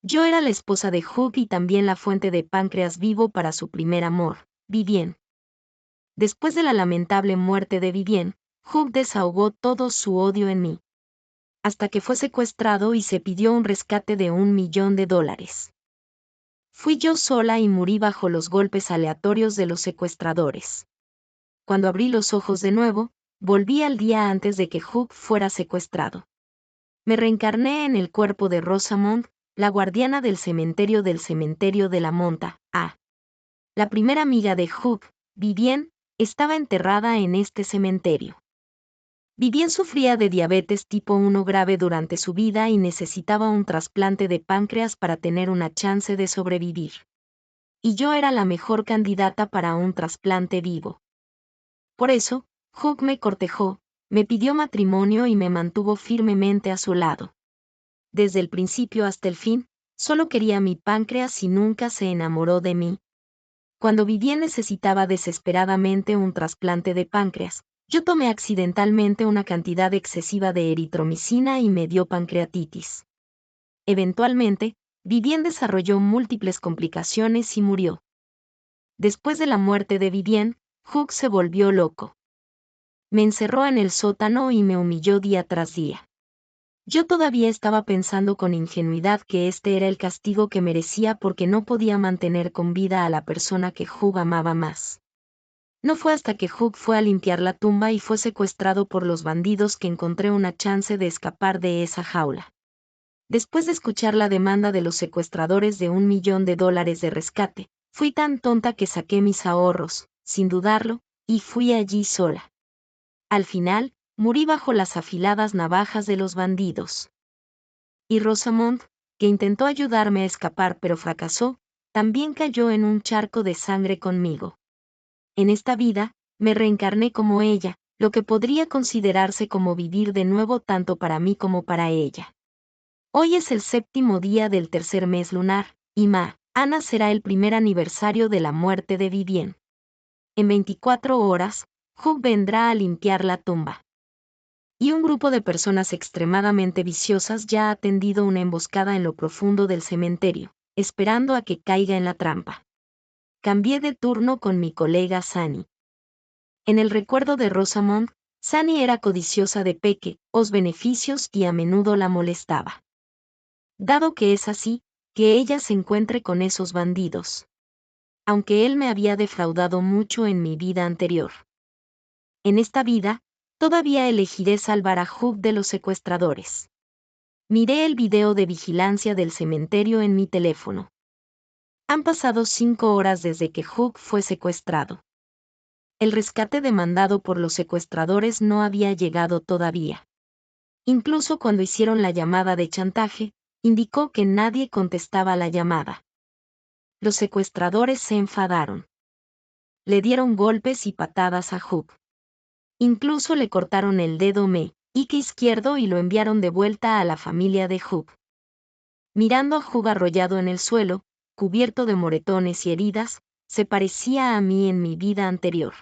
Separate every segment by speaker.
Speaker 1: Yo era la esposa de Hugh y también la fuente de páncreas vivo para su primer amor, Vivienne. Después de la lamentable muerte de Vivienne, Hugh desahogó todo su odio en mí. Hasta que fue secuestrado y se pidió un rescate de $1 millón. Fui yo sola y morí bajo los golpes aleatorios de los secuestradores. Cuando abrí los ojos de nuevo, volví al día antes de que Hugh fuera secuestrado. Me reencarné en el cuerpo de Rosamond, la guardiana del cementerio de la Monta. La primera amiga de Hugh, Vivienne, estaba enterrada en este cementerio. Vivienne sufría de diabetes tipo 1 grave durante su vida y necesitaba un trasplante de páncreas para tener una chance de sobrevivir. Y yo era la mejor candidata para un trasplante vivo. Por eso, Hugh me cortejó, me pidió matrimonio y me mantuvo firmemente a su lado. Desde el principio hasta el fin, solo quería mi páncreas y nunca se enamoró de mí. Cuando Vivienne necesitaba desesperadamente un trasplante de páncreas, yo tomé accidentalmente una cantidad excesiva de eritromicina y me dio pancreatitis. Eventualmente, Vivienne desarrolló múltiples complicaciones y murió. Después de la muerte de Vivienne, Hugh se volvió loco. Me encerró en el sótano y me humilló día tras día. Yo todavía estaba pensando con ingenuidad que este era el castigo que merecía porque no podía mantener con vida a la persona que Hugh amaba más. No fue hasta que Hugh fue a limpiar la tumba y fue secuestrado por los bandidos que encontré una chance de escapar de esa jaula. Después de escuchar la demanda de los secuestradores de $1 millón de rescate, fui tan tonta que saqué mis ahorros, sin dudarlo, y fui allí sola. Al final, morí bajo las afiladas navajas de los bandidos. Y Rosamond, que intentó ayudarme a escapar pero fracasó, también cayó en un charco de sangre conmigo. En esta vida, me reencarné como ella, lo que podría considerarse como vivir de nuevo tanto para mí como para ella. Hoy es el 7º día del tercer mes lunar, y mañana será el primer aniversario de la muerte de Vivienne. En 24 horas, Hugh vendrá a limpiar la tumba. Y un grupo de personas extremadamente viciosas ya ha tendido una emboscada en lo profundo del cementerio, esperando a que caiga en la trampa. Cambié de turno con mi colega Sunny. En el recuerdo de Rosamond, Sunny era codiciosa de pequeños beneficios y a menudo la molestaba. Dado que es así, que ella se encuentre con esos bandidos. Aunque él me había defraudado mucho en mi vida anterior. En esta vida, todavía elegiré salvar a Hugh de los secuestradores. Miré el video de vigilancia del cementerio en mi teléfono. Han pasado 5 horas desde que Hugh fue secuestrado. El rescate demandado por los secuestradores no había llegado todavía. Incluso cuando hicieron la llamada de chantaje, indicó que nadie contestaba la llamada. Los secuestradores se enfadaron. Le dieron golpes y patadas a Hugh. Incluso le cortaron el dedo meñique izquierdo y lo enviaron de vuelta a la familia de Hugh. Mirando a Hugh arrollado en el suelo, cubierto de moretones y heridas, se parecía a mí en mi vida anterior.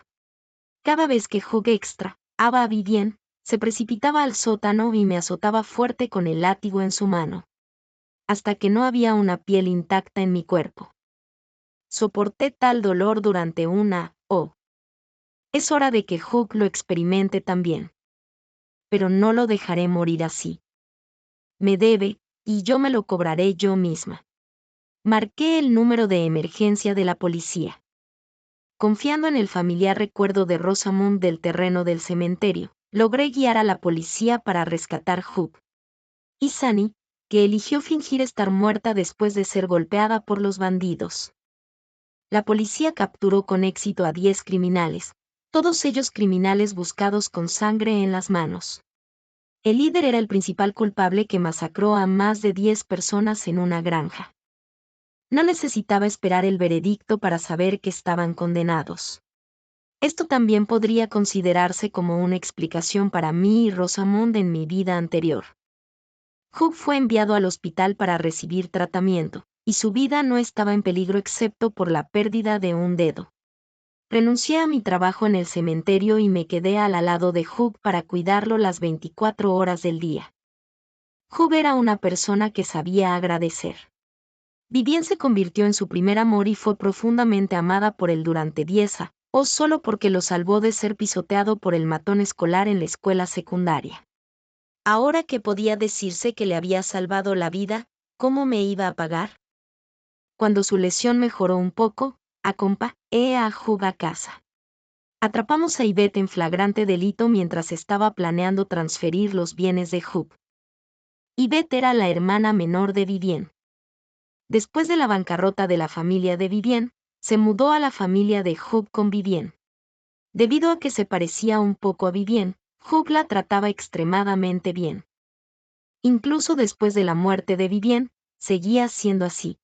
Speaker 1: Cada vez que Hugh extrañaba a Vivienne, se precipitaba al sótano y me azotaba fuerte con el látigo en su mano. Hasta que no había una piel intacta en mi cuerpo. Soporté tal dolor durante una hora. Es hora de que Hugh lo experimente también. Pero no lo dejaré morir así. Me debe, y yo me lo cobraré yo misma. Marqué el número de emergencia de la policía. Confiando en el familiar recuerdo de Rosamond del terreno del cementerio, logré guiar a la policía para rescatar Hugh. Y Sunny, que eligió fingir estar muerta después de ser golpeada por los bandidos. La policía capturó con éxito a 10 criminales, todos ellos criminales buscados con sangre en las manos. El líder era el principal culpable que masacró a más de 10 personas en una granja. No necesitaba esperar el veredicto para saber que estaban condenados. Esto también podría considerarse como una explicación para mí y Rosamond en mi vida anterior. Hugh fue enviado al hospital para recibir tratamiento, y su vida no estaba en peligro excepto por la pérdida de un dedo. Renuncié a mi trabajo en el cementerio y me quedé al lado de Hugh para cuidarlo las 24 horas del día. Hugh era una persona que sabía agradecer. Vivienne se convirtió en su primer amor y fue profundamente amada por él durante 10 años, o solo porque lo salvó de ser pisoteado por el matón escolar en la escuela secundaria. Ahora que podía decirse que le había salvado la vida, ¿cómo me iba a pagar? Cuando su lesión mejoró un poco, acompañé a Hugh a casa. Atrapamos a Yvette en flagrante delito mientras estaba planeando transferir los bienes de Hugh. Yvette era la hermana menor de Vivienne. Después de la bancarrota de la familia de Vivienne, se mudó a la familia de Hugh con Vivienne. Debido a que se parecía un poco a Vivienne, Hugh la trataba extremadamente bien. Incluso después de la muerte de Vivienne, seguía siendo así.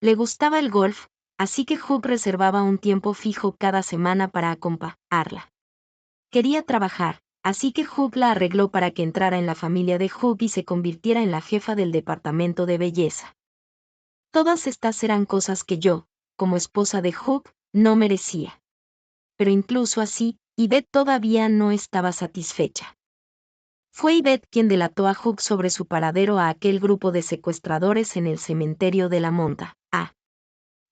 Speaker 1: Le gustaba el golf, así que Hugh reservaba un tiempo fijo cada semana para acompañarla. Quería trabajar, así que Hugh la arregló para que entrara en la familia de Hugh y se convirtiera en la jefa del departamento de belleza. Todas estas eran cosas que yo, como esposa de Hugh, no merecía. Pero incluso así, Yvette todavía no estaba satisfecha. Fue Yvette quien delató a Hugh sobre su paradero a aquel grupo de secuestradores en el cementerio de la monta.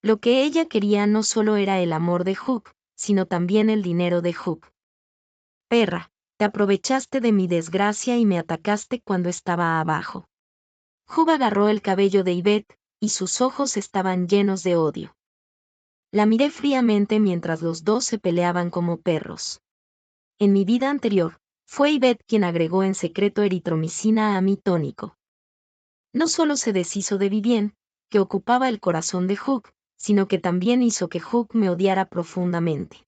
Speaker 1: Lo que ella quería no solo era el amor de Hugh, sino también el dinero de Hugh. Perra, te aprovechaste de mi desgracia y me atacaste cuando estaba abajo. Hugh agarró el cabello de Yvette, y sus ojos estaban llenos de odio. La miré fríamente mientras los dos se peleaban como perros. En mi vida anterior, fue Yvette quien agregó en secreto eritromicina a mi tónico. No solo se deshizo de Vivienne, que ocupaba el corazón de Hugh, sino que también hizo que Hugh me odiara profundamente.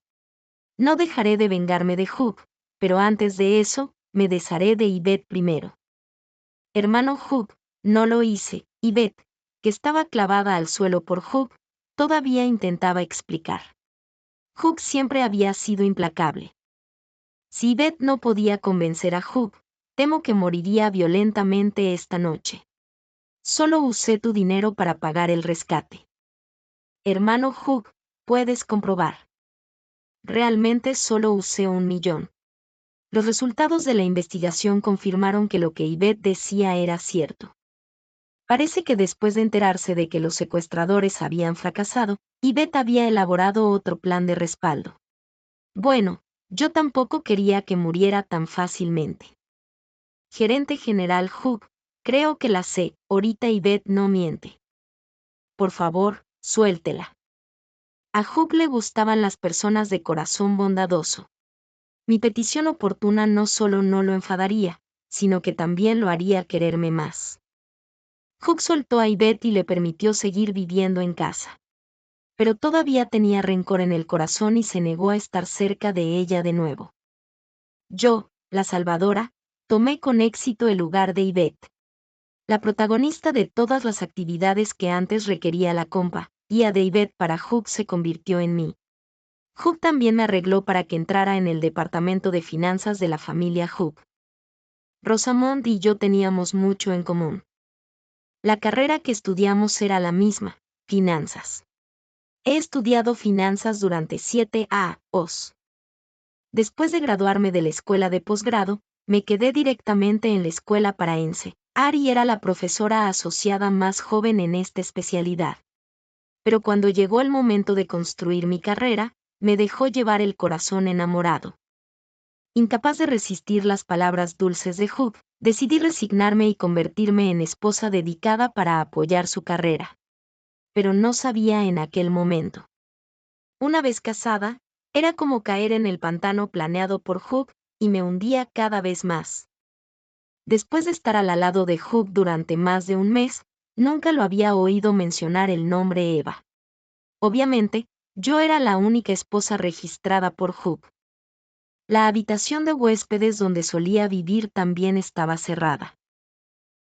Speaker 1: No dejaré de vengarme de Hugh, pero antes de eso, me desharé de Yvette primero. Hermano Hugh, no lo hice. Yvette, que estaba clavada al suelo por Hugh, todavía intentaba explicar. Hugh siempre había sido implacable. Si Yvette no podía convencer a Hugh, temo que moriría violentamente esta noche. Solo usé tu dinero para pagar el rescate. Hermano Hugh, puedes comprobar. Realmente solo usé 1 millón. Los resultados de la investigación confirmaron que lo que Yvette decía era cierto. Parece que después de enterarse de que los secuestradores habían fracasado, Yvette había elaborado otro plan de respaldo. Bueno, yo tampoco quería que muriera tan fácilmente. Gerente general Hugh, creo que la sé, ahorita Yvette no miente. Por favor, suéltela. A Hugh le gustaban las personas de corazón bondadoso. Mi petición oportuna no solo no lo enfadaría, sino que también lo haría quererme más. Hugh soltó a Yvette y le permitió seguir viviendo en casa. Pero todavía tenía rencor en el corazón y se negó a estar cerca de ella de nuevo. Yo, la salvadora, tomé con éxito el lugar de Yvette. La protagonista de todas las actividades que antes requería la compañía de Yvette para Hugh se convirtió en mí. Hugh también me arregló para que entrara en el departamento de finanzas de la familia Hugh. Rosamond y yo teníamos mucho en común. La carrera que estudiamos era la misma, finanzas. He estudiado finanzas durante 7 años. Después de graduarme de la escuela de posgrado, me quedé directamente en la escuela para enseñar y era la profesora asociada más joven en esta especialidad. Pero cuando llegó el momento de construir mi carrera, me dejó llevar el corazón enamorado. Incapaz de resistir las palabras dulces de Hugh, decidí resignarme y convertirme en esposa dedicada para apoyar su carrera. Pero no sabía en aquel momento. Una vez casada, era como caer en el pantano planeado por Hugh, y me hundía cada vez más. Después de estar al lado de Hugh durante más de un mes, nunca lo había oído mencionar el nombre Eva. Obviamente, yo era la única esposa registrada por Hugh. La habitación de huéspedes donde solía vivir también estaba cerrada.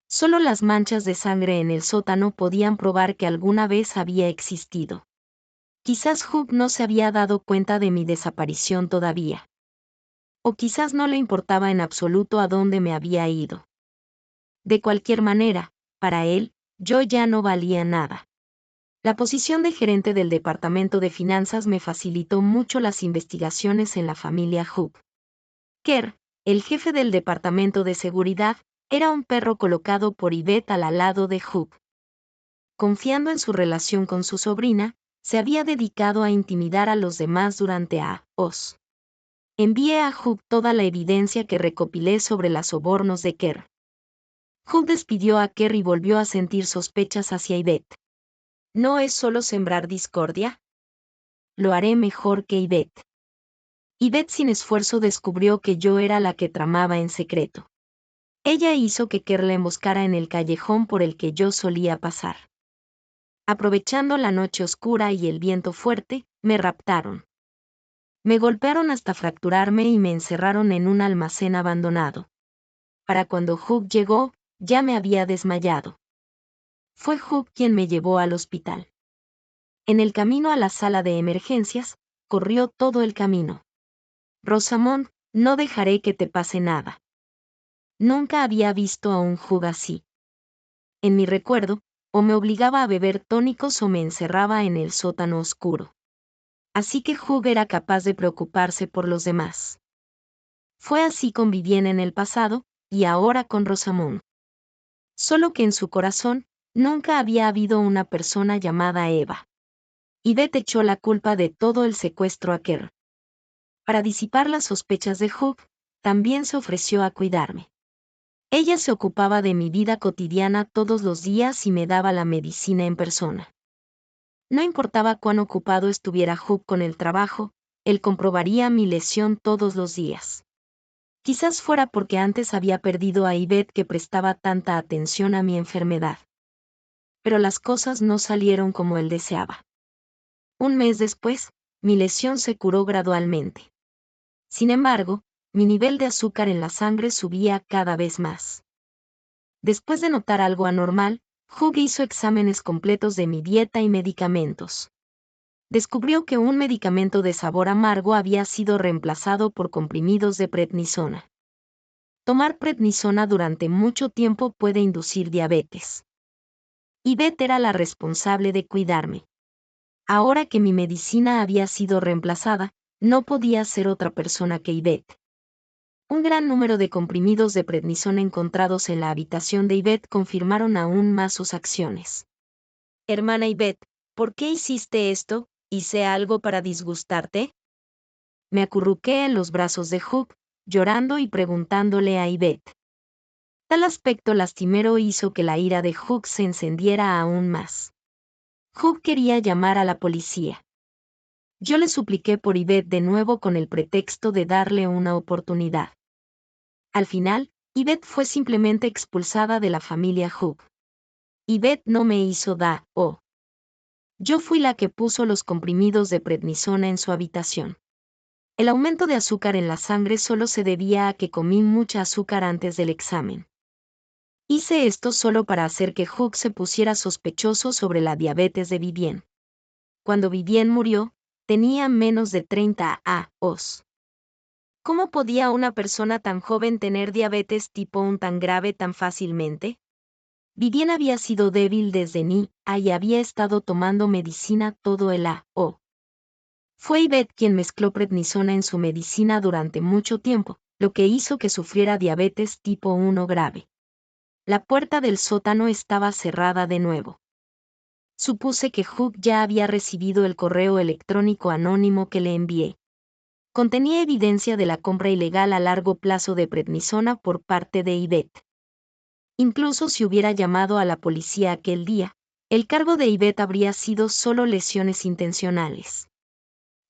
Speaker 1: Solo las manchas de sangre en el sótano podían probar que alguna vez había existido. Quizás Hugh no se había dado cuenta de mi desaparición todavía. O quizás no le importaba en absoluto a dónde me había ido. De cualquier manera, para él, yo ya no valía nada. La posición de gerente del departamento de finanzas me facilitó mucho las investigaciones en la familia Hugh. Kerr, el jefe del departamento de seguridad, era un perro colocado por Yvette al lado de Hugh. confiando en su relación con su sobrina, se había dedicado a intimidar a los demás durante años. Envié a Hugh toda la evidencia que recopilé sobre los sobornos de Kerr. Hugh despidió a Kerr y volvió a sentir sospechas hacia Yvette. ¿No es solo sembrar discordia? Lo haré mejor que Yvette. Yvette sin esfuerzo descubrió que yo era la que tramaba en secreto. Ella hizo que Kerr la emboscara en el callejón por el que yo solía pasar. Aprovechando la noche oscura y el viento fuerte, me raptaron. Me golpearon hasta fracturarme y me encerraron en un almacén abandonado. Para cuando Hugh llegó, ya me había desmayado. Fue Hugh quien me llevó al hospital. En el camino a la sala de emergencias, corrió todo el camino. Rosamond, no dejaré que te pase nada. Nunca había visto a un Hugh así. En mi recuerdo, o me obligaba a beber tónicos o me encerraba en el sótano oscuro. Así que Hugh era capaz de preocuparse por los demás. Fue así con Vivienne en el pasado, y ahora con Rosamond. Solo que en su corazón, nunca había habido una persona llamada Eva. Yvette echó la culpa de todo el secuestro a Kerr. Para disipar las sospechas de Hugh, también se ofreció a cuidarme. Ella se ocupaba de mi vida cotidiana todos los días y me daba la medicina en persona. No importaba cuán ocupado estuviera Hugh con el trabajo, él comprobaría mi lesión todos los días. Quizás fuera porque antes había perdido a Yvette que prestaba tanta atención a mi enfermedad. Pero las cosas no salieron como él deseaba. Un mes después, mi lesión se curó gradualmente. Sin embargo, mi nivel de azúcar en la sangre subía cada vez más. Después de notar algo anormal, Hugh hizo exámenes completos de mi dieta y medicamentos. Descubrió que un medicamento de sabor amargo había sido reemplazado por comprimidos de prednisona. Tomar prednisona durante mucho tiempo puede inducir diabetes. Yvette era la responsable de cuidarme. Ahora que mi medicina había sido reemplazada, no podía ser otra persona que Yvette. Un gran número de comprimidos de prednisona encontrados en la habitación de Yvette confirmaron aún más sus acciones. Hermana Yvette, ¿por qué hiciste esto? ¿Hice algo para disgustarte? Me acurruqué en los brazos de Hugh, llorando y preguntándole a Yvette. Tal aspecto lastimero hizo que la ira de Hugh se encendiera aún más. Hugh quería llamar a la policía. Yo le supliqué por Yvette de nuevo con el pretexto de darle una oportunidad. Al final, Yvette fue simplemente expulsada de la familia Hugh. Yvette no me hizo daño. Yo fui la que puso los comprimidos de prednisona en su habitación. El aumento de azúcar en la sangre solo se debía a que comí mucha azúcar antes del examen. Hice esto solo para hacer que Hugh se pusiera sospechoso sobre la diabetes de Vivienne. Cuando Vivienne murió, tenía menos de 30 años. ¿Cómo podía una persona tan joven tener diabetes tipo 1 tan grave tan fácilmente? Vivienne había sido débil desde niña y había estado tomando medicina todo el año. Fue Yvette quien mezcló prednisona en su medicina durante mucho tiempo, lo que hizo que sufriera diabetes tipo 1 grave. La puerta del sótano estaba cerrada de nuevo. Supuse que Hugh ya había recibido el correo electrónico anónimo que le envié. Contenía evidencia de la compra ilegal a largo plazo de prednisona por parte de Yvette. Incluso si hubiera llamado a la policía aquel día, el cargo de Yvette habría sido solo lesiones intencionales.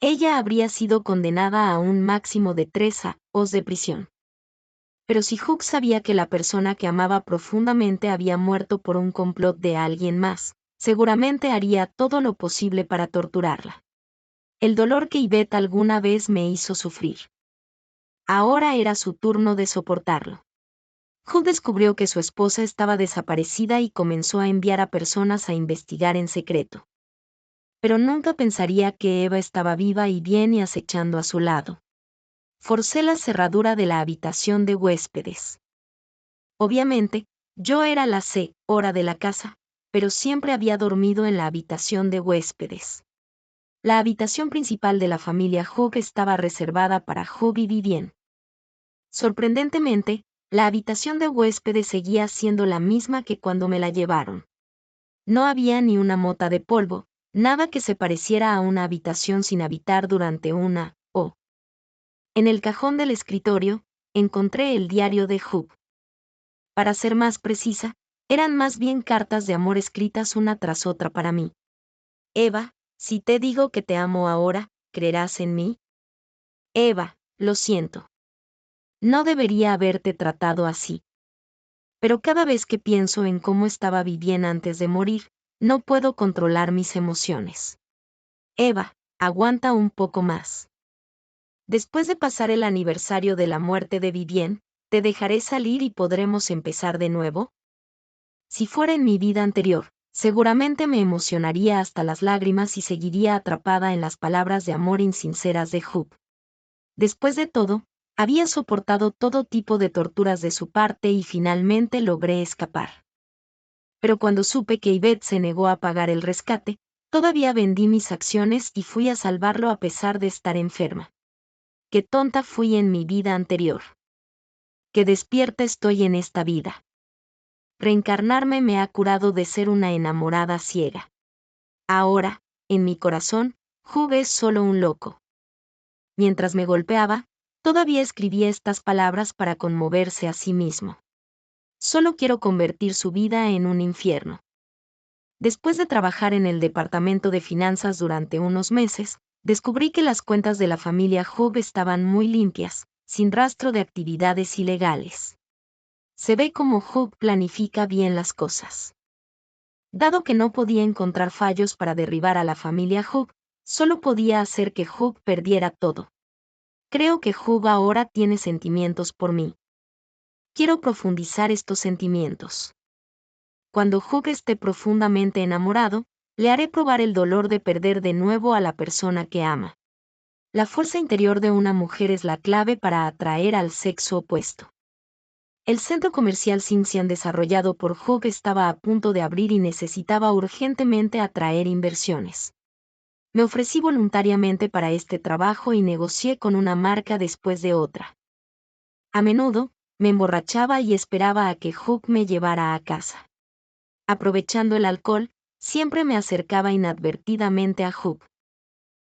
Speaker 1: Ella habría sido condenada a un máximo de 3 años de prisión. Pero si Hugh sabía que la persona que amaba profundamente había muerto por un complot de alguien más, seguramente haría todo lo posible para torturarla. El dolor que Yvette alguna vez me hizo sufrir. Ahora era su turno de soportarlo. Hugh descubrió que su esposa estaba desaparecida y comenzó a enviar a personas a investigar en secreto. Pero nunca pensaría que Eva estaba viva y bien y acechando a su lado. Forcé la cerradura de la habitación de huéspedes. Obviamente, yo era la señora de la casa, pero siempre había dormido en la habitación de huéspedes. La habitación principal de la familia Hugh estaba reservada para Hugh y Vivienne. Sorprendentemente, la habitación de huéspedes seguía siendo la misma que cuando me la llevaron. No había ni una mota de polvo, nada que se pareciera a una habitación sin habitar durante una hora. En el cajón del escritorio, encontré el diario de Job. Para ser más precisa, eran más bien cartas de amor escritas una tras otra para mí. Eva, si te digo que te amo ahora, ¿creerás en mí? Eva, lo siento. No debería haberte tratado así. Pero cada vez que pienso en cómo estaba Vivien antes de morir, no puedo controlar mis emociones. Eva, aguanta un poco más. Después de pasar el aniversario de la muerte de Vivien, ¿te dejaré salir y podremos empezar de nuevo? Si fuera en mi vida anterior, seguramente me emocionaría hasta las lágrimas y seguiría atrapada en las palabras de amor insinceras de Job. Después de todo, había soportado todo tipo de torturas de su parte y finalmente logré escapar. Pero cuando supe que Yvette se negó a pagar el rescate, todavía vendí mis acciones y fui a salvarlo a pesar de estar enferma. Qué tonta fui en mi vida anterior. Qué despierta estoy en esta vida. Reencarnarme me ha curado de ser una enamorada ciega. Ahora, en mi corazón, Job es solo un loco. Mientras me golpeaba, todavía escribía estas palabras para conmoverse a sí mismo. Solo quiero convertir su vida en un infierno. Después de trabajar en el departamento de finanzas durante unos meses, descubrí que las cuentas de la familia Job estaban muy limpias, sin rastro de actividades ilegales. Se ve cómo Job planifica bien las cosas. Dado que no podía encontrar fallos para derribar a la familia Job, solo podía hacer que Job perdiera todo. Creo que Job ahora tiene sentimientos por mí. Quiero profundizar estos sentimientos. Cuando Job esté profundamente enamorado, le haré probar el dolor de perder de nuevo a la persona que ama. La fuerza interior de una mujer es la clave para atraer al sexo opuesto. El centro comercial Simsian desarrollado por Job estaba a punto de abrir y necesitaba urgentemente atraer inversiones. Me ofrecí voluntariamente para este trabajo y negocié con una marca después de otra. A menudo, me emborrachaba y esperaba a que Job me llevara a casa. Aprovechando el alcohol, siempre me acercaba inadvertidamente a Job.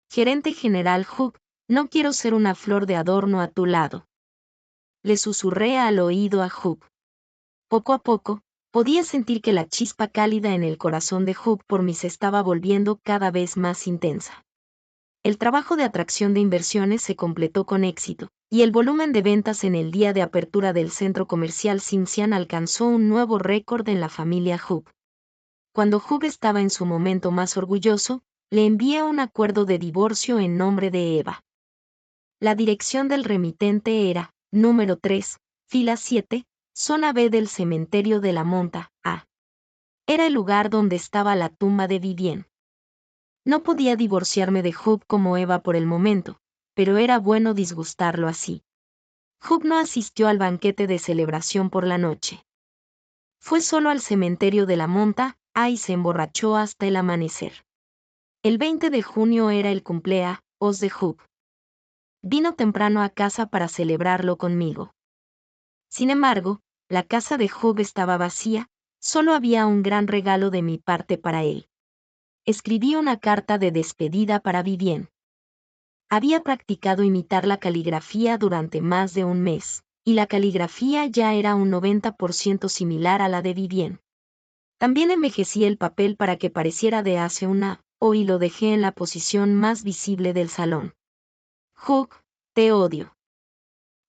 Speaker 1: Gerente general Job, no quiero ser una flor de adorno a tu lado. Le susurré al oído a Job. Poco a poco, podía sentir que la chispa cálida en el corazón de Job por mí se estaba volviendo cada vez más intensa. El trabajo de atracción de inversiones se completó con éxito, y el volumen de ventas en el día de apertura del centro comercial Simsian alcanzó un nuevo récord en la familia Job. Cuando Job estaba en su momento más orgulloso, le envié un acuerdo de divorcio en nombre de Eva. La dirección del remitente era, número 3, fila 7, zona B del cementerio de la Monta, A. Era el lugar donde estaba la tumba de Vivien. No podía divorciarme de Job como Eva por el momento, pero era bueno disgustarlo así. Job no asistió al banquete de celebración por la noche. Fue solo al cementerio de la Monta, A y se emborrachó hasta el amanecer. El 20 de junio era el cumpleaños de Job. Vino temprano a casa para celebrarlo conmigo. Sin embargo, la casa de Job estaba vacía, solo había un gran regalo de mi parte para él. Escribí una carta de despedida para Vivien. Había practicado imitar la caligrafía durante más de un mes, y la caligrafía ya era un 90% similar a la de Vivien. También envejecí el papel para que pareciera de hace una y lo dejé en la posición más visible del salón. Job, te odio.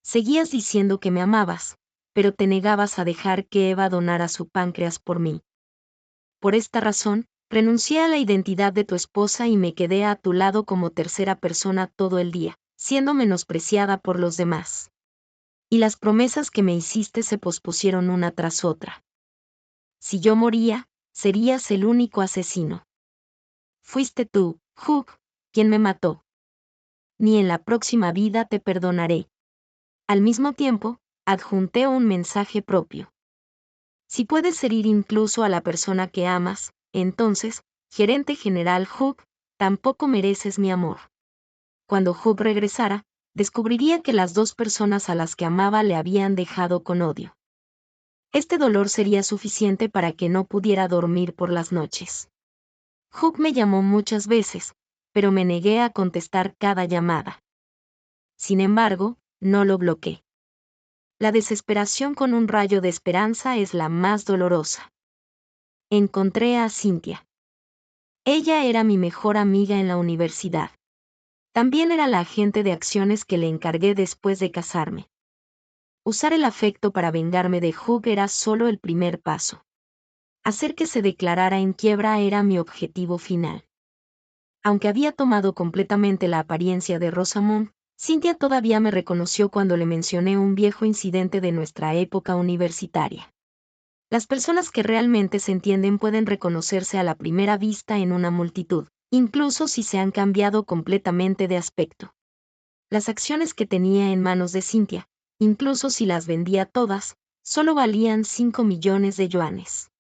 Speaker 1: Seguías diciendo que me amabas, pero te negabas a dejar que Eva donara su páncreas por mí. Por esta razón, renuncié a la identidad de tu esposa y me quedé a tu lado como tercera persona todo el día, siendo menospreciada por los demás. Y las promesas que me hiciste se pospusieron una tras otra. Si yo moría, serías el único asesino. Fuiste tú, Job, quien me mató. Ni en la próxima vida te perdonaré. Al mismo tiempo, adjunté un mensaje propio. Si puedes herir incluso a la persona que amas, entonces, gerente general Job, tampoco mereces mi amor. Cuando Job regresara, descubriría que las dos personas a las que amaba le habían dejado con odio. Este dolor sería suficiente para que no pudiera dormir por las noches. Hugh me llamó muchas veces, pero me negué a contestar cada llamada. Sin embargo, no lo bloqueé. La desesperación con un rayo de esperanza es la más dolorosa. Encontré a Cynthia. Ella era mi mejor amiga en la universidad. También era la agente de acciones que le encargué después de casarme. Usar el afecto para vengarme de Hugh era solo el primer paso. Hacer que se declarara en quiebra era mi objetivo final. Aunque había tomado completamente la apariencia de Rosamund, Cynthia todavía me reconoció cuando le mencioné un viejo incidente de nuestra época universitaria. Las personas que realmente se entienden pueden reconocerse a la primera vista en una multitud, incluso si se han cambiado completamente de aspecto. Las acciones que tenía en manos de Cynthia, incluso si las vendía todas, solo valían 5 millones de yuanes.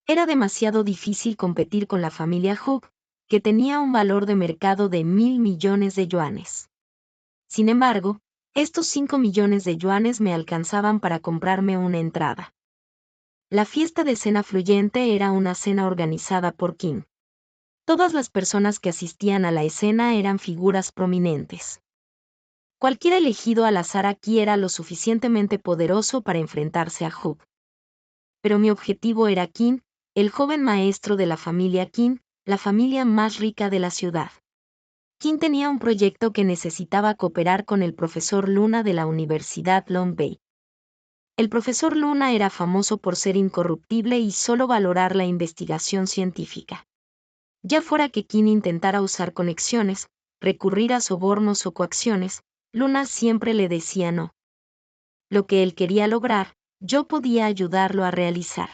Speaker 1: Era demasiado difícil competir con la familia Hugh, que tenía un valor de mercado de 1.000 millones de yuanes. Sin embargo, estos 5 millones de yuanes me alcanzaban para comprarme una entrada. La fiesta de cena fluyente era una cena organizada por King. Todas las personas que asistían a la escena eran figuras prominentes. Cualquier elegido al azar aquí era lo suficientemente poderoso para enfrentarse a Hugh. Pero mi objetivo era King, el joven maestro de la familia King, la familia más rica de la ciudad. King tenía un proyecto que necesitaba cooperar con el profesor Luna de la Universidad Long Bay. El profesor Luna era famoso por ser incorruptible y solo valorar la investigación científica. Ya fuera que King intentara usar conexiones, recurrir a sobornos o coacciones, Luna siempre le decía no. Lo que él quería lograr, yo podía ayudarlo a realizar.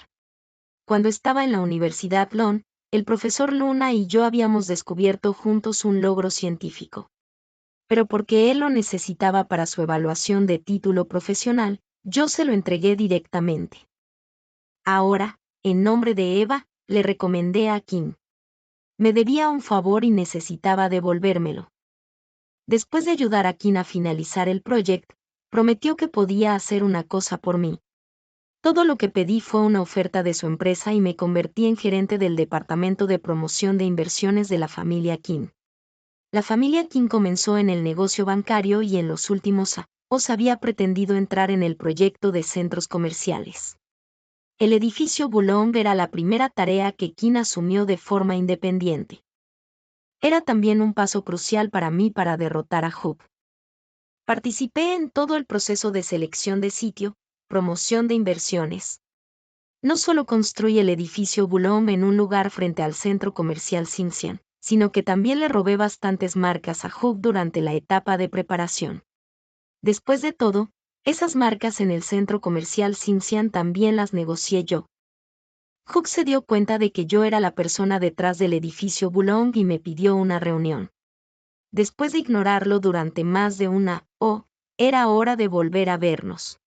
Speaker 1: Cuando estaba en la Universidad Long, el profesor Luna y yo habíamos descubierto juntos un logro científico. Pero porque él lo necesitaba para su evaluación de título profesional, yo se lo entregué directamente. Ahora, en nombre de Eva, le recomendé a King. Me debía un favor y necesitaba devolvérmelo. Después de ayudar a King a finalizar el proyecto, prometió que podía hacer una cosa por mí. Todo lo que pedí fue una oferta de su empresa y me convertí en gerente del departamento de promoción de inversiones de la familia King. La familia King comenzó en el negocio bancario y en los últimos años había pretendido entrar en el proyecto de centros comerciales. El edificio Boulogne era la primera tarea que King asumió de forma independiente. Era también un paso crucial para mí para derrotar a Hugh. Participé en todo el proceso de selección de sitio, promoción de inversiones. No solo construí el edificio Boulogne en un lugar frente al centro comercial Xincian, sino que también le robé bastantes marcas a Hugh durante la etapa de preparación. Después de todo, esas marcas en el centro comercial Xincian también las negocié yo. Hugh se dio cuenta de que yo era la persona detrás del edificio Boulogne y me pidió una reunión. Después de ignorarlo durante más de una hora, era hora de volver a vernos.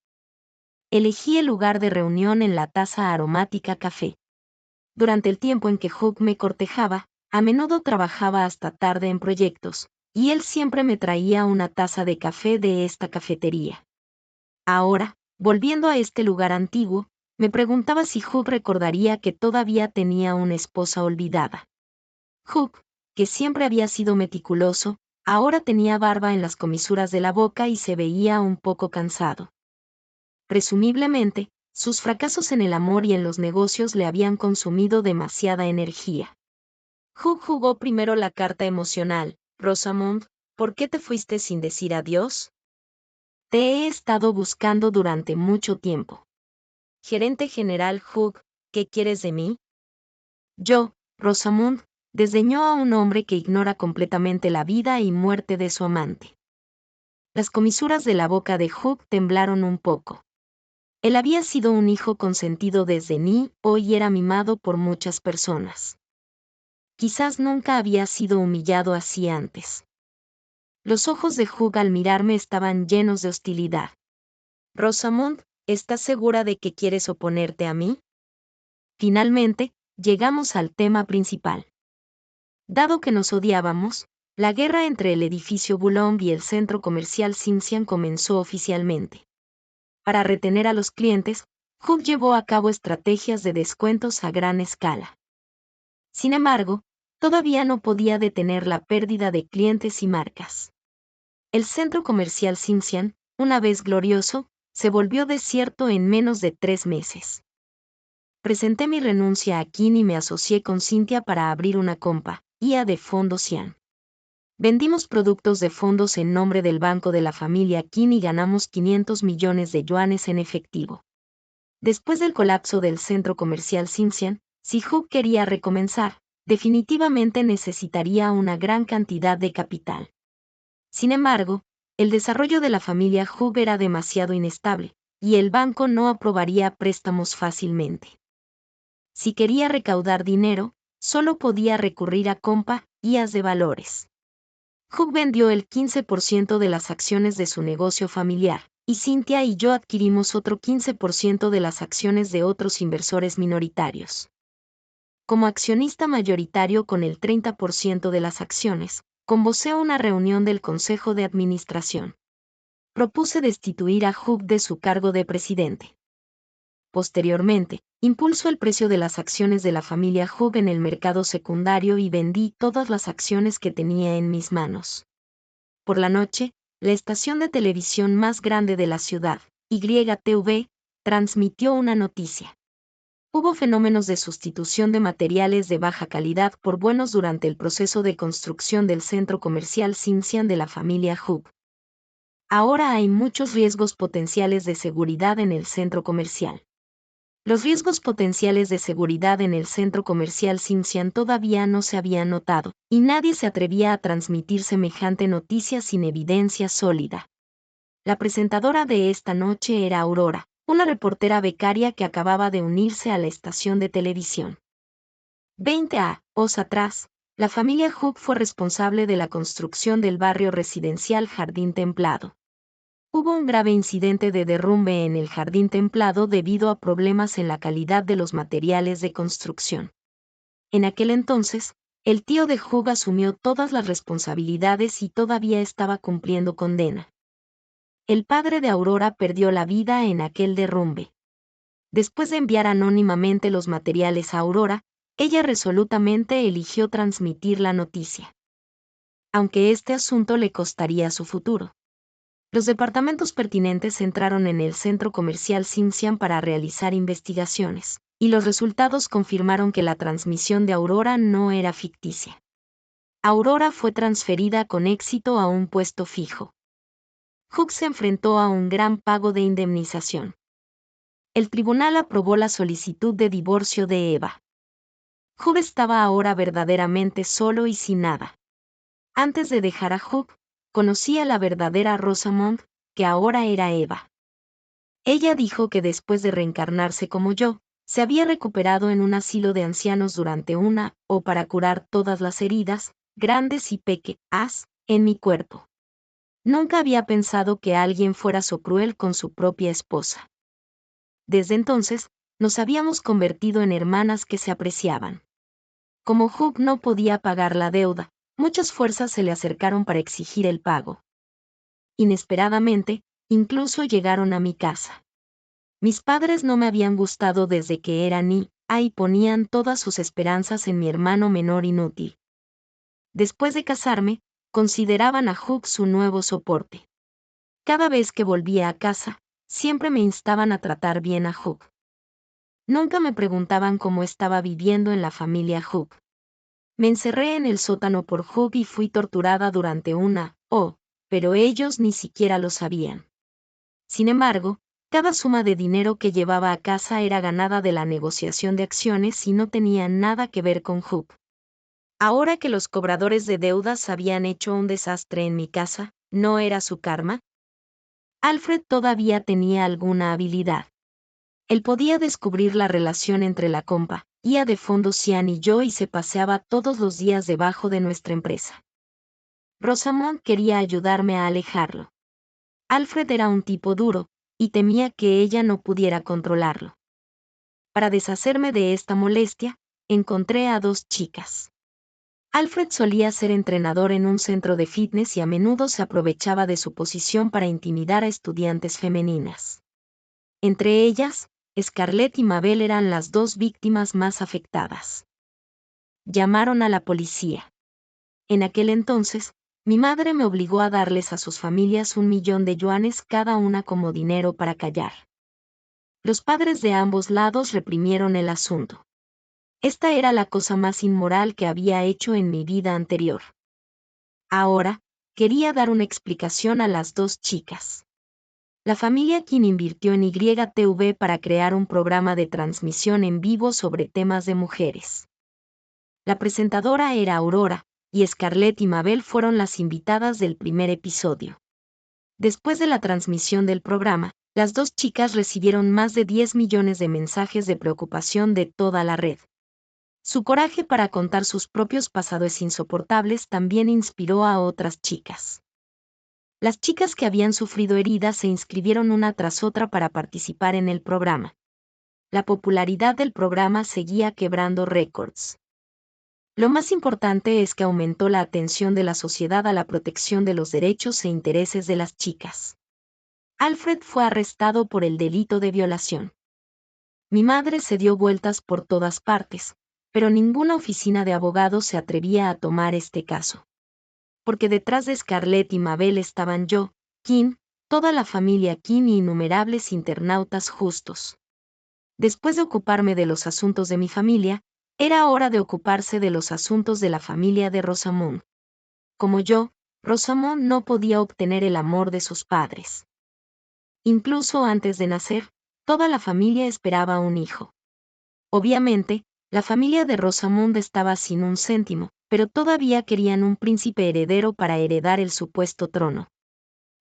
Speaker 1: Elegí el lugar de reunión en la taza aromática café. Durante el tiempo en que Hugh me cortejaba, a menudo trabajaba hasta tarde en proyectos, y él siempre me traía una taza de café de esta cafetería. Ahora, volviendo a este lugar antiguo, me preguntaba si Hugh recordaría que todavía tenía una esposa olvidada. Hugh, que siempre había sido meticuloso, ahora tenía barba en las comisuras de la boca y se veía un poco cansado. Presumiblemente, sus fracasos en el amor y en los negocios le habían consumido demasiada energía. Hugh jugó primero la carta emocional. Rosamund, ¿por qué te fuiste sin decir adiós? Te he estado buscando durante mucho tiempo. Gerente general Hugh, ¿qué quieres de mí? Yo, Rosamund, desdeñó a un hombre que ignora completamente la vida y muerte de su amante. Las comisuras de la boca de Hugh temblaron un poco. Él había sido un hijo consentido desde niño y era mimado por muchas personas. Quizás nunca había sido humillado así antes. Los ojos de Hugh al mirarme estaban llenos de hostilidad. Rosamund, ¿estás segura de que quieres oponerte a mí? Finalmente, llegamos al tema principal. Dado que nos odiábamos, la guerra entre el edificio Boulogne y el centro comercial Xincian comenzó oficialmente. Para retener a los clientes, Hugh llevó a cabo estrategias de descuentos a gran escala. Sin embargo, todavía no podía detener la pérdida de clientes y marcas. El centro comercial Simpson, una vez glorioso, se volvió desierto en menos de 3 meses. Presenté mi renuncia a Kin y me asocié con Cynthia para abrir una compañía de fondos Cian. Vendimos productos de fondos en nombre del banco de la familia Kin y ganamos 500 millones de yuanes en efectivo. Después del colapso del centro comercial Simpson, si Hugh quería recomenzar, definitivamente necesitaría una gran cantidad de capital. Sin embargo, el desarrollo de la familia Hugh era demasiado inestable, y el banco no aprobaría préstamos fácilmente. Si quería recaudar dinero, solo podía recurrir a compañías de valores. Hugh vendió el 15% de las acciones de su negocio familiar, y Cynthia y yo adquirimos otro 15% de las acciones de otros inversores minoritarios. Como accionista mayoritario con el 30% de las acciones, convoqué una reunión del Consejo de Administración. Propuse destituir a Hugh de su cargo de presidente. Posteriormente, impulsó el precio de las acciones de la familia Hugh en el mercado secundario y vendí todas las acciones que tenía en mis manos. Por la noche, la estación de televisión más grande de la ciudad, YTV, transmitió una noticia. Hubo fenómenos de sustitución de materiales de baja calidad por buenos durante el proceso de construcción del centro comercial Simpson de la familia Hugh. Ahora hay muchos riesgos potenciales de seguridad en el centro comercial. Los riesgos potenciales de seguridad en el centro comercial Simpson todavía no se habían notado, y nadie se atrevía a transmitir semejante noticia sin evidencia sólida. La presentadora de esta noche era Aurora, una reportera becaria que acababa de unirse a la estación de televisión. 20 años atrás, la familia Hugh fue responsable de la construcción del barrio residencial Jardín Templado. Hubo un grave incidente de derrumbe en el Jardín Templado debido a problemas en la calidad de los materiales de construcción. En aquel entonces, el tío de Hugh asumió todas las responsabilidades y todavía estaba cumpliendo condena. El padre de Aurora perdió la vida en aquel derrumbe. Después de enviar anónimamente los materiales a Aurora, ella resolutamente eligió transmitir la noticia. Aunque este asunto le costaría su futuro. Los departamentos pertinentes entraron en el centro comercial Simpson para realizar investigaciones, y los resultados confirmaron que la transmisión de Aurora no era ficticia. Aurora fue transferida con éxito a un puesto fijo. Hugh se enfrentó a un gran pago de indemnización. El tribunal aprobó la solicitud de divorcio de Eva. Hugh estaba ahora verdaderamente solo y sin nada. Antes de dejar a Hugh, conocí a la verdadera Rosamond, que ahora era Eva. Ella dijo que después de reencarnarse como yo, se había recuperado en un asilo de ancianos durante o para curar todas las heridas, grandes y pequeñas, en mi cuerpo. Nunca había pensado que alguien fuera so cruel con su propia esposa. Desde entonces, nos habíamos convertido en hermanas que se apreciaban. Como Hugh no podía pagar la deuda, muchas fuerzas se le acercaron para exigir el pago. Inesperadamente, incluso llegaron a mi casa. Mis padres no me habían gustado desde que era niña y ponían todas sus esperanzas en mi hermano menor inútil. Después de casarme, consideraban a Hugh su nuevo soporte. Cada vez que volvía a casa, siempre me instaban a tratar bien a Hugh. Nunca me preguntaban cómo estaba viviendo en la familia Hugh. Me encerré en el sótano por Hugh y fui torturada durante pero ellos ni siquiera lo sabían. Sin embargo, cada suma de dinero que llevaba a casa era ganada de la negociación de acciones y no tenía nada que ver con Hugh. Ahora que los cobradores de deudas habían hecho un desastre en mi casa, ¿no era su karma? Alfred todavía tenía alguna habilidad. Él podía descubrir la relación entre la compañía de fondos Cian y yo y se paseaba todos los días debajo de nuestra empresa. Rosamond quería ayudarme a alejarlo. Alfred era un tipo duro, y temía que ella no pudiera controlarlo. Para deshacerme de esta molestia, encontré a 2 chicas. Alfred solía ser entrenador en un centro de fitness y a menudo se aprovechaba de su posición para intimidar a estudiantes femeninas. Entre ellas, Scarlett y Mabel eran las dos víctimas más afectadas. Llamaron a la policía. En aquel entonces, mi madre me obligó a darles a sus familias 1.000.000 de yuanes cada una como dinero para callar. Los padres de ambos lados reprimieron el asunto. Esta era la cosa más inmoral que había hecho en mi vida anterior. Ahora, quería dar una explicación a las dos chicas. La familia Kim invirtió en YTV para crear un programa de transmisión en vivo sobre temas de mujeres. La presentadora era Aurora, y Scarlett y Mabel fueron las invitadas del primer episodio. Después de la transmisión del programa, las dos chicas recibieron más de 10 millones de mensajes de preocupación de toda la red. Su coraje para contar sus propios pasados insoportables también inspiró a otras chicas. Las chicas que habían sufrido heridas se inscribieron una tras otra para participar en el programa. La popularidad del programa seguía quebrando récords. Lo más importante es que aumentó la atención de la sociedad a la protección de los derechos e intereses de las chicas. Alfred fue arrestado por el delito de violación. Mi madre se dio vueltas por todas partes, pero ninguna oficina de abogados se atrevía a tomar este caso. Porque detrás de Scarlett y Mabel estaban yo, Kim, toda la familia Kim y innumerables internautas justos. Después de ocuparme de los asuntos de mi familia, era hora de ocuparse de los asuntos de la familia de Rosamund. Como yo, Rosamund no podía obtener el amor de sus padres. Incluso antes de nacer, toda la familia esperaba un hijo. Obviamente, la familia de Rosamund estaba sin un céntimo, pero todavía querían un príncipe heredero para heredar el supuesto trono.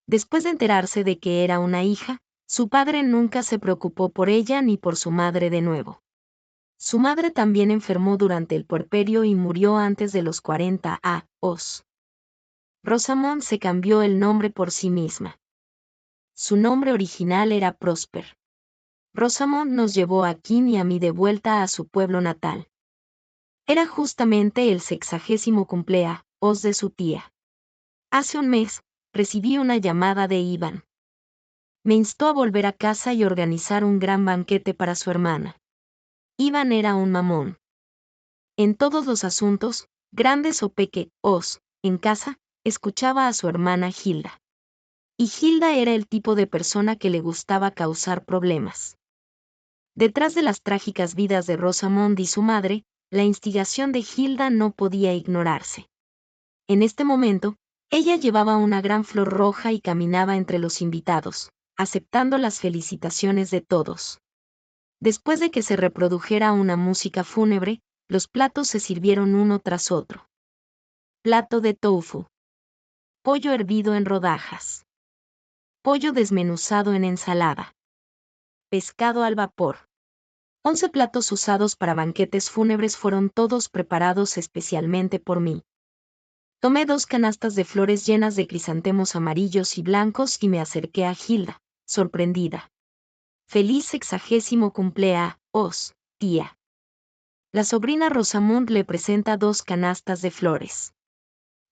Speaker 1: Después de enterarse de que era una hija, su padre nunca se preocupó por ella ni por su madre de nuevo. Su madre también enfermó durante el puerperio y murió antes de los 40 años. Rosamund se cambió el nombre por sí misma. Su nombre original era Prosper. Rosamund nos llevó a Kim y a mí de vuelta a su pueblo natal. Era justamente el 60º cumpleaños de su tía. Hace un mes, recibí una llamada de Iván. Me instó a volver a casa y organizar un gran banquete para su hermana. Iván era un mamón. En todos los asuntos, grandes o pequeños, en casa, escuchaba a su hermana Hilda. Y Hilda era el tipo de persona que le gustaba causar problemas. Detrás de las trágicas vidas de Rosamund y su madre, la instigación de Hilda no podía ignorarse. En este momento, ella llevaba una gran flor roja y caminaba entre los invitados, aceptando las felicitaciones de todos. Después de que se reprodujera una música fúnebre, los platos se sirvieron uno tras otro. Plato de tofu. Pollo hervido en rodajas. Pollo desmenuzado en ensalada. Pescado al vapor. 11 platos usados para banquetes fúnebres fueron todos preparados especialmente por mí. Tomé 2 canastas de flores llenas de crisantemos amarillos y blancos y me acerqué a Hilda, sorprendida. Feliz 60º cumpleaños, tía. La sobrina Rosamund le presenta 2 canastas de flores.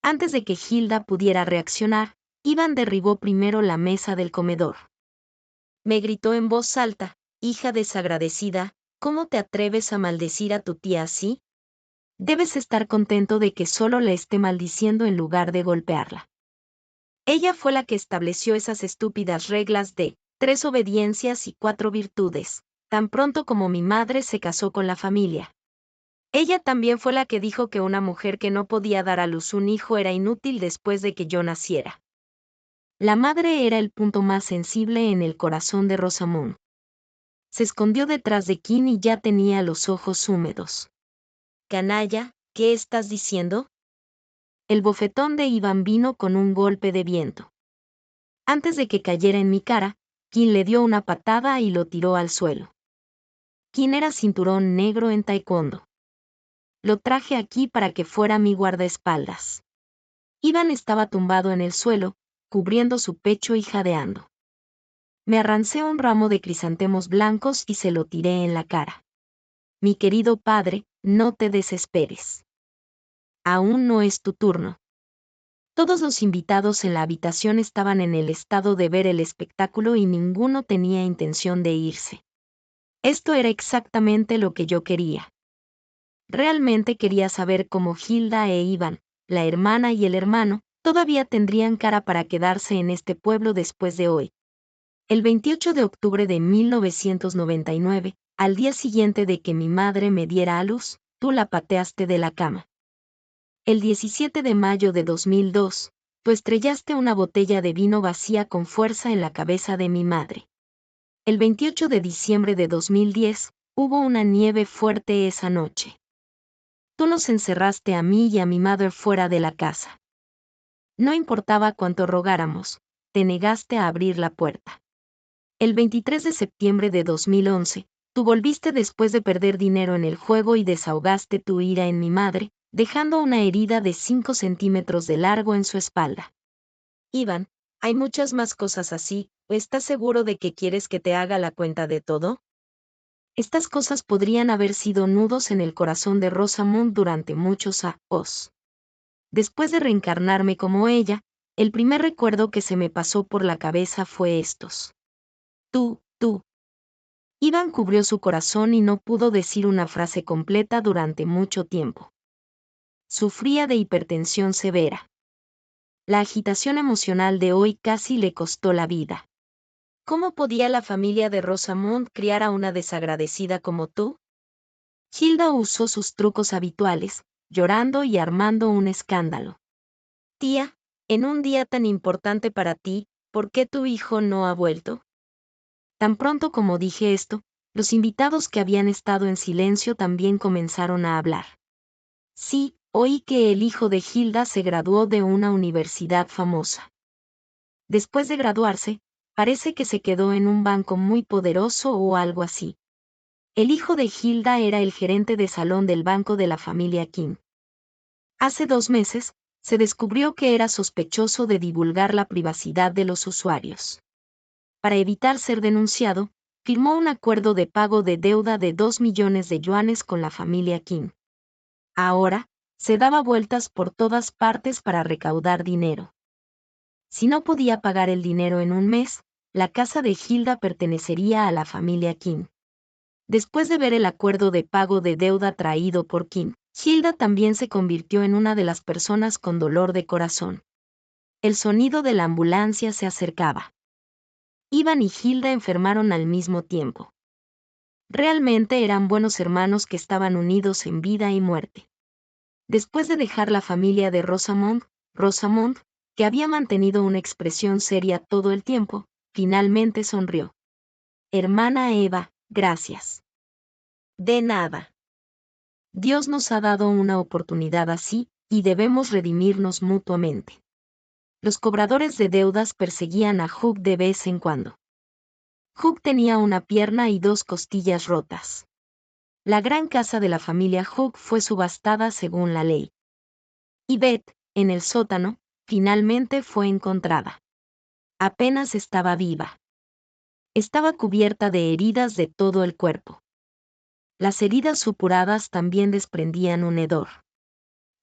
Speaker 1: Antes de que Hilda pudiera reaccionar, Iván derribó primero la mesa del comedor. Me gritó en voz alta: hija desagradecida, ¿cómo te atreves a maldecir a tu tía así? Debes estar contento de que solo la esté maldiciendo en lugar de golpearla. Ella fue la que estableció esas estúpidas reglas de 3 obediencias y 4 virtudes, tan pronto como mi madre se casó con la familia. Ella también fue la que dijo que una mujer que no podía dar a luz un hijo era inútil después de que yo naciera. La madre era el punto más sensible en el corazón de Rosamund. Se escondió detrás de Kim y ya tenía los ojos húmedos. Canalla, ¿qué estás diciendo? El bofetón de Iván vino con un golpe de viento. Antes de que cayera en mi cara, Kim le dio una patada y lo tiró al suelo. Kim era cinturón negro en taekwondo. Lo traje aquí para que fuera mi guardaespaldas. Iván estaba tumbado en el suelo, cubriendo su pecho y jadeando. Me arrancé un ramo de crisantemos blancos y se lo tiré en la cara. Mi querido padre, no te desesperes. Aún no es tu turno. Todos los invitados en la habitación estaban en el estado de ver el espectáculo y ninguno tenía intención de irse. Esto era exactamente lo que yo quería. Realmente quería saber cómo Hilda e Iván, la hermana y el hermano, todavía tendrían cara para quedarse en este pueblo después de hoy. El 28 de octubre de 1999, al día siguiente de que mi madre me diera a luz, tú la pateaste de la cama. El 17 de mayo de 2002, tú estrellaste una botella de vino vacía con fuerza en la cabeza de mi madre. El 28 de diciembre de 2010, hubo una nieve fuerte esa noche. Tú nos encerraste a mí y a mi madre fuera de la casa. No importaba cuánto rogáramos, te negaste a abrir la puerta. El 23 de septiembre de 2011, tú volviste después de perder dinero en el juego y desahogaste tu ira en mi madre, dejando una herida de 5 centímetros de largo en su espalda. Iván, hay muchas más cosas así, ¿estás seguro de que quieres que te haga la cuenta de todo? Estas cosas podrían haber sido nudos en el corazón de Rosamund durante muchos años. Después de reencarnarme como ella, el primer recuerdo que se me pasó por la cabeza fue estos. Tú. Iván cubrió su corazón y no pudo decir una frase completa durante mucho tiempo. Sufría de hipertensión severa. La agitación emocional de hoy casi le costó la vida. ¿Cómo podía la familia de Rosamund criar a una desagradecida como tú? Hilda usó sus trucos habituales, llorando y armando un escándalo. Tía, en un día tan importante para ti, ¿por qué tu hijo no ha vuelto? Tan pronto como dije esto, los invitados que habían estado en silencio también comenzaron a hablar. Sí, oí que el hijo de Hilda se graduó de una universidad famosa. Después de graduarse, parece que se quedó en un banco muy poderoso o algo así. El hijo de Hilda era el gerente de salón del banco de la familia King. Hace 2 meses, se descubrió que era sospechoso de divulgar la privacidad de los usuarios. Para evitar ser denunciado, firmó un acuerdo de pago de deuda de 2 millones de yuanes con la familia King. Ahora, se daba vueltas por todas partes para recaudar dinero. Si no podía pagar el dinero en un mes, la casa de Hilda pertenecería a la familia King. Después de ver el acuerdo de pago de deuda traído por King, Hilda también se convirtió en una de las personas con dolor de corazón. El sonido de la ambulancia se acercaba. Iván y Hilda enfermaron al mismo tiempo. Realmente eran buenos hermanos que estaban unidos en vida y muerte. Después de dejar la familia de Rosamund, que había mantenido una expresión seria todo el tiempo, finalmente sonrió. Hermana Eva, gracias. De nada. Dios nos ha dado una oportunidad así, y debemos redimirnos mutuamente. Los cobradores de deudas perseguían a Hugh de vez en cuando. Hugh tenía una pierna y 2 costillas rotas. La gran casa de la familia Hugh fue subastada según la ley. Y Beth, en el sótano, finalmente fue encontrada. Apenas estaba viva. Estaba cubierta de heridas de todo el cuerpo. Las heridas supuradas también desprendían un hedor.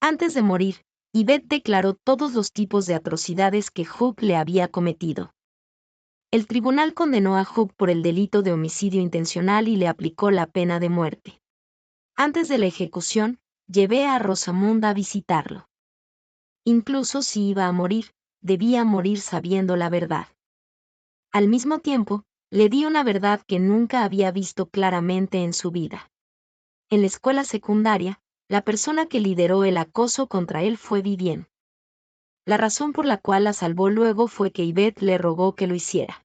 Speaker 1: Antes de morir, Yvette declaró todos los tipos de atrocidades que Hugh le había cometido. El tribunal condenó a Hugh por el delito de homicidio intencional y le aplicó la pena de muerte. Antes de la ejecución, llevé a Rosamund a visitarlo. Incluso si iba a morir, debía morir sabiendo la verdad. Al mismo tiempo, le di una verdad que nunca había visto claramente en su vida. En la escuela secundaria, la persona que lideró el acoso contra él fue Vivien. La razón por la cual la salvó luego fue que Yvette le rogó que lo hiciera.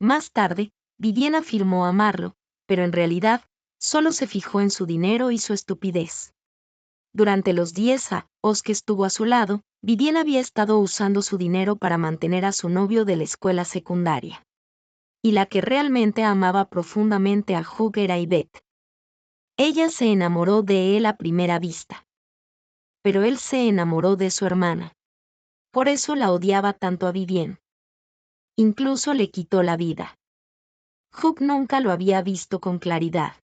Speaker 1: Más tarde, Vivien afirmó amarlo, pero en realidad, solo se fijó en su dinero y su estupidez. Durante los 10 años que estuvo a su lado, Vivien había estado usando su dinero para mantener a su novio de la escuela secundaria. Y la que realmente amaba profundamente a Hugh era Yvette. Ella se enamoró de él a primera vista. Pero él se enamoró de su hermana. Por eso la odiaba tanto a Vivien. Incluso le quitó la vida. Hugh nunca lo había visto con claridad.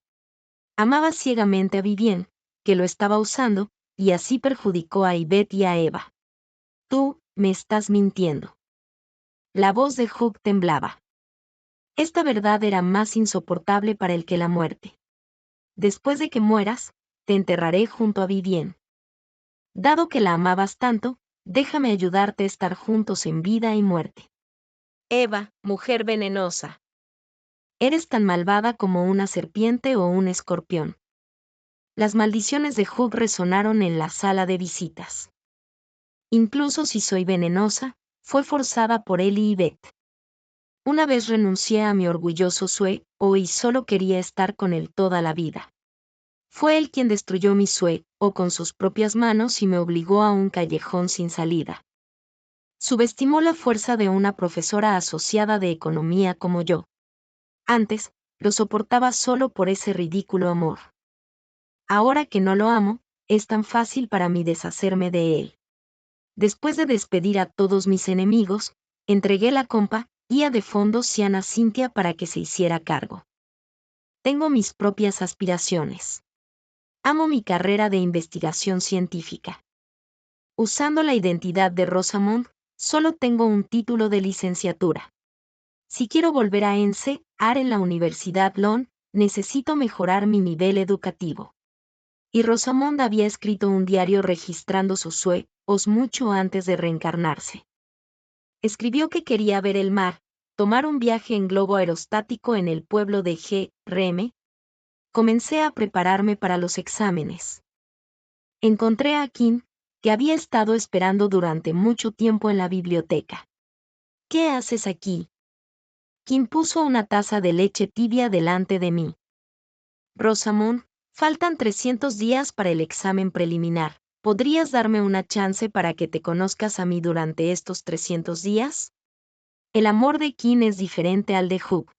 Speaker 1: Amaba ciegamente a Vivien, que lo estaba usando, y así perjudicó a Yvette y a Eva. Tú, me estás mintiendo. La voz de Hugh temblaba. Esta verdad era más insoportable para él que la muerte. Después de que mueras, te enterraré junto a Vivien. Dado que la amabas tanto, déjame ayudarte a estar juntos en vida y muerte. Eva, mujer venenosa. Eres tan malvada como una serpiente o un escorpión. Las maldiciones de Hugh resonaron en la sala de visitas. Incluso si soy venenosa, fue forzada por Ellie y Beth. Una vez renuncié a mi orgulloso Sue, y solo quería estar con él toda la vida. Fue él quien destruyó mi Sue, con sus propias manos y me obligó a un callejón sin salida. Subestimó la fuerza de una profesora asociada de economía como yo. Antes, lo soportaba solo por ese ridículo amor. Ahora que no lo amo, es tan fácil para mí deshacerme de él. Después de despedir a todos mis enemigos, entregué la compañía de fondos a Cynthia para que se hiciera cargo. Tengo mis propias aspiraciones. Amo mi carrera de investigación científica. Usando la identidad de Rosamond, solo tengo un título de licenciatura. Si quiero volver a enseñar en la Universidad London, necesito mejorar mi nivel educativo. Y Rosamond había escrito un diario registrando sus sueños mucho antes de reencarnarse. Escribió que quería ver el mar, tomar un viaje en globo aerostático en el pueblo de G.R.M. Comencé a prepararme para los exámenes. Encontré a Kim, que había estado esperando durante mucho tiempo en la biblioteca. ¿Qué haces aquí? Kim puso una taza de leche tibia delante de mí. Rosamond, faltan 300 días para el examen preliminar. ¿Podrías darme una chance para que te conozcas a mí durante estos 300 días? El amor de Kim es diferente al de Hugh.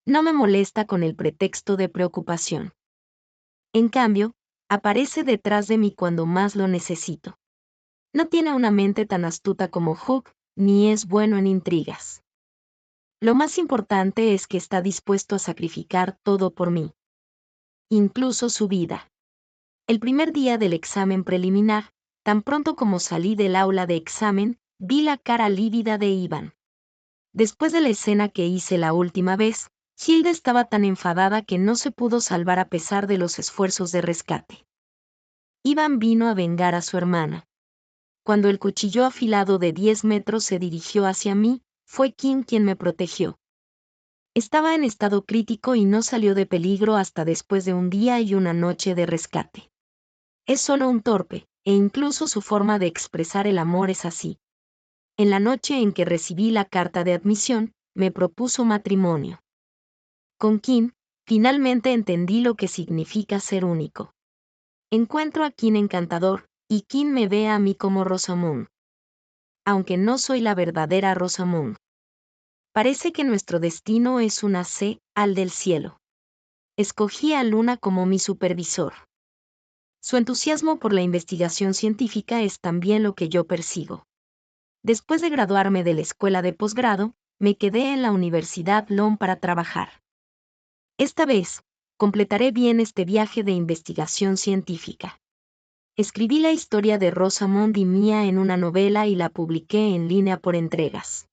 Speaker 1: No me molesta con el pretexto de preocupación. En cambio, aparece detrás de mí cuando más lo necesito. No tiene una mente tan astuta como Hugh, ni es bueno en intrigas. Lo más importante es que está dispuesto a sacrificar todo por mí. Incluso su vida. El primer día del examen preliminar, tan pronto como salí del aula de examen, vi la cara lívida de Ivan. Después de la escena que hice la última vez, Hilda estaba tan enfadada que no se pudo salvar a pesar de los esfuerzos de rescate. Ivan vino a vengar a su hermana. Cuando el cuchillo afilado de 10 metros se dirigió hacia mí, fue Kim quien me protegió. Estaba en estado crítico y no salió de peligro hasta después de un día y una noche de rescate. Es solo un torpe, e incluso su forma de expresar el amor es así. En la noche en que recibí la carta de admisión, me propuso matrimonio. Con Kim, finalmente entendí lo que significa ser único. Encuentro a Kim encantador, y Kim me ve a mí como Rosamund. Aunque no soy la verdadera Rosamund. Parece que nuestro destino es una al del cielo. Escogí a Luna como mi supervisor. Su entusiasmo por la investigación científica es también lo que yo persigo. Después de graduarme de la escuela de posgrado, me quedé en la Universidad London para trabajar. Esta vez, completaré bien este viaje de investigación científica. Escribí la historia de Rosamond y Mia en una novela y la publiqué en línea por entregas.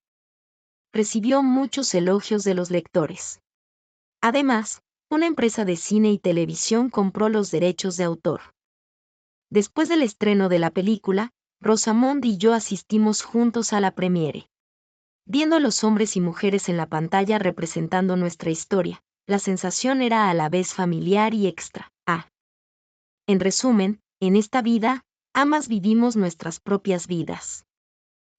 Speaker 1: Recibió muchos elogios de los lectores. Además, una empresa de cine y televisión compró los derechos de autor. Después del estreno de la película, Rosamond y yo asistimos juntos a la premiere. Viendo a los hombres y mujeres en la pantalla representando nuestra historia, la sensación era a la vez familiar y extra. En resumen, en esta vida, ambas vivimos nuestras propias vidas.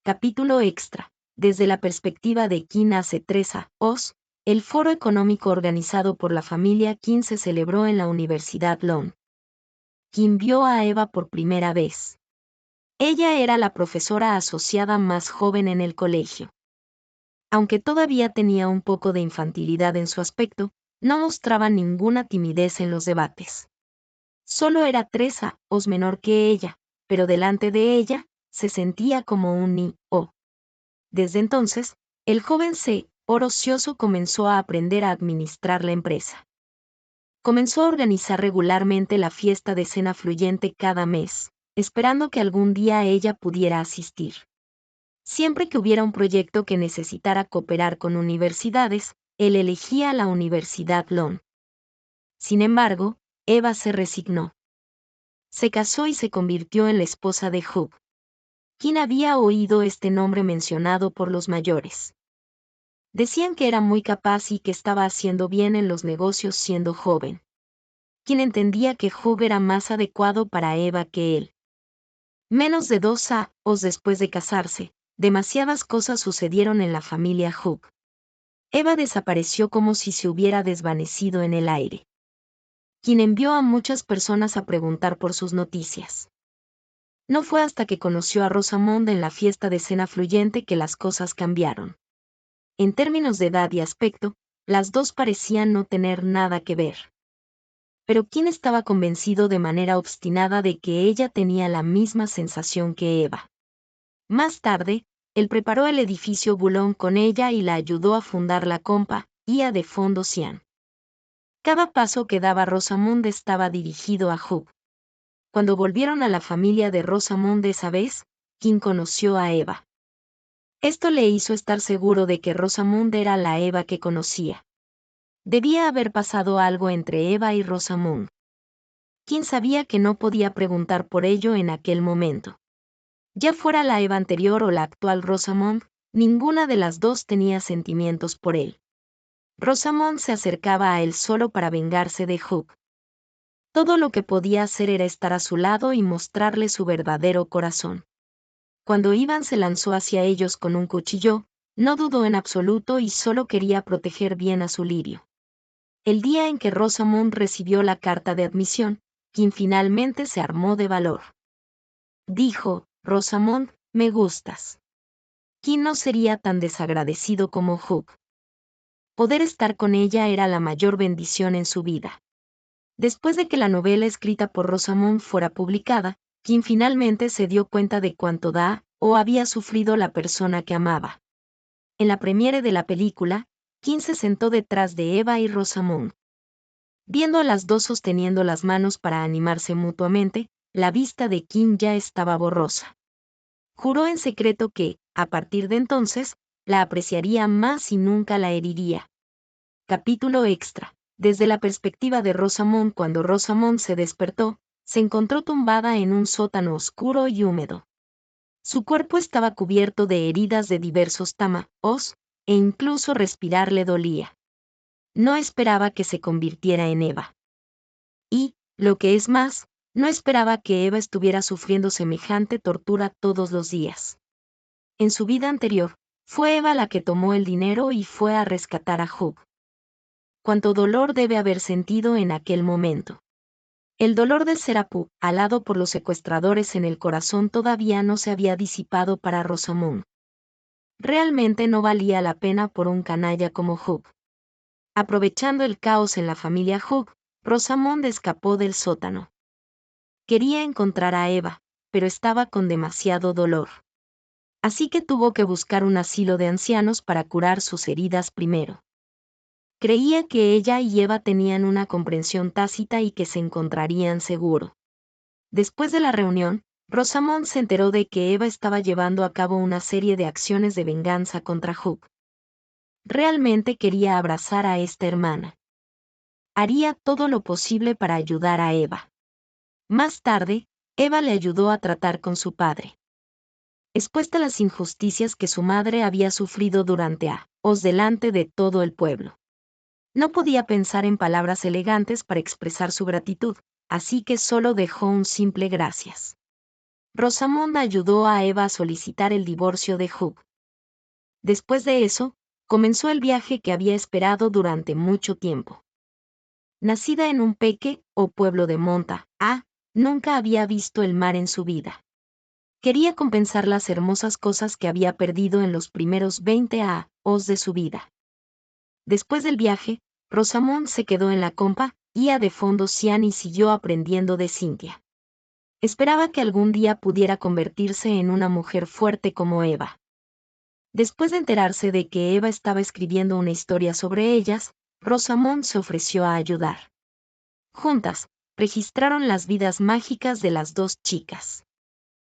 Speaker 1: Capítulo extra. Desde la perspectiva de Kim hace 3 años, el foro económico organizado por la familia Kim se celebró en la Universidad London. Kim vio a Eva por primera vez. Ella era la profesora asociada más joven en el colegio. Aunque todavía tenía un poco de infantilidad en su aspecto, no mostraba ninguna timidez en los debates. Solo era 3 años menor que ella, pero delante de ella, se sentía como un niño. Desde entonces, el joven ocioso comenzó a aprender a administrar la empresa. Comenzó a organizar regularmente la fiesta de cena fluyente cada mes, esperando que algún día ella pudiera asistir. Siempre que hubiera un proyecto que necesitara cooperar con universidades, él elegía la Universidad Lund. Sin embargo, Eva se resignó. Se casó y se convirtió en la esposa de Hugh. ¿Quién había oído este nombre mencionado por los mayores? Decían que era muy capaz y que estaba haciendo bien en los negocios siendo joven. ¿Quién entendía que Hugh era más adecuado para Eva que él? Menos de 2 años después de casarse, demasiadas cosas sucedieron en la familia Hugh. Eva desapareció como si se hubiera desvanecido en el aire. Quien envió a muchas personas a preguntar por sus noticias. No fue hasta que conoció a Rosamond en la fiesta de cena fluyente que las cosas cambiaron. En términos de edad y aspecto, las dos parecían no tener nada que ver. Pero ¿quién estaba convencido de manera obstinada de que ella tenía la misma sensación que Eva? Más tarde, él preparó el edificio Boulogne con ella y la ayudó a fundar la Compañía de Fondos Cian. Cada paso que daba Rosamond estaba dirigido a Hugh. Cuando volvieron a la familia de Rosamond esa vez, Kim conoció a Eva. Esto le hizo estar seguro de que Rosamond era la Eva que conocía. Debía haber pasado algo entre Eva y Rosamond. Kim sabía que no podía preguntar por ello en aquel momento. Ya fuera la Eva anterior o la actual Rosamond, ninguna de las dos tenía sentimientos por él. Rosamond se acercaba a él solo para vengarse de Hugh. Todo lo que podía hacer era estar a su lado y mostrarle su verdadero corazón. Cuando Ivan se lanzó hacia ellos con un cuchillo, no dudó en absoluto y solo quería proteger bien a su lirio. El día en que Rosamond recibió la carta de admisión, Kim finalmente se armó de valor. Dijo, Rosamond, me gustas. ¿Quién no sería tan desagradecido como Hugh? Poder estar con ella era la mayor bendición en su vida. Después de que la novela escrita por Rosamond fuera publicada, Kim finalmente se dio cuenta de cuánto había sufrido la persona que amaba. En la premiere de la película, Kim se sentó detrás de Eva y Rosamond. Viendo a las dos sosteniendo las manos para animarse mutuamente, la vista de Kim ya estaba borrosa. Juró en secreto que, a partir de entonces, la apreciaría más y nunca la heriría. Capítulo extra. Desde la perspectiva de Rosamond, cuando Rosamond se despertó, se encontró tumbada en un sótano oscuro y húmedo. Su cuerpo estaba cubierto de heridas de diversos tamaños, e incluso respirar le dolía. No esperaba que se convirtiera en Eva. Y, lo que es más, no esperaba que Eva estuviera sufriendo semejante tortura todos los días. En su vida anterior, fue Eva la que tomó el dinero y fue a rescatar a Hugh. Cuánto dolor debe haber sentido en aquel momento. El dolor de ser apuñalado por los secuestradores en el corazón todavía no se había disipado para Rosamond. Realmente no valía la pena por un canalla como Hugh. Aprovechando el caos en la familia Hugh, Rosamond escapó del sótano. Quería encontrar a Eva, pero estaba con demasiado dolor. Así que tuvo que buscar un asilo de ancianos para curar sus heridas primero. Creía que ella y Eva tenían una comprensión tácita y que se encontrarían seguro. Después de la reunión, Rosamond se enteró de que Eva estaba llevando a cabo una serie de acciones de venganza contra Hugh. Realmente quería abrazar a esta hermana. Haría todo lo posible para ayudar a Eva. Más tarde, Eva le ayudó a tratar con su padre. Expuesta a las injusticias que su madre había sufrido durante años delante de todo el pueblo. No podía pensar en palabras elegantes para expresar su gratitud, así que solo dejó un simple gracias. Rosamond ayudó a Eva a solicitar el divorcio de Hugh. Después de eso, comenzó el viaje que había esperado durante mucho tiempo. Nacida en un pequeño pueblo de Monta, nunca había visto el mar en su vida. Quería compensar las hermosas cosas que había perdido en los primeros 20 años de su vida. Después del viaje, Rosamond se quedó en la Compañía de Fondos Cian y siguió aprendiendo de Cynthia. Esperaba que algún día pudiera convertirse en una mujer fuerte como Eva. Después de enterarse de que Eva estaba escribiendo una historia sobre ellas, Rosamond se ofreció a ayudar. Juntas, registraron las vidas mágicas de las dos chicas.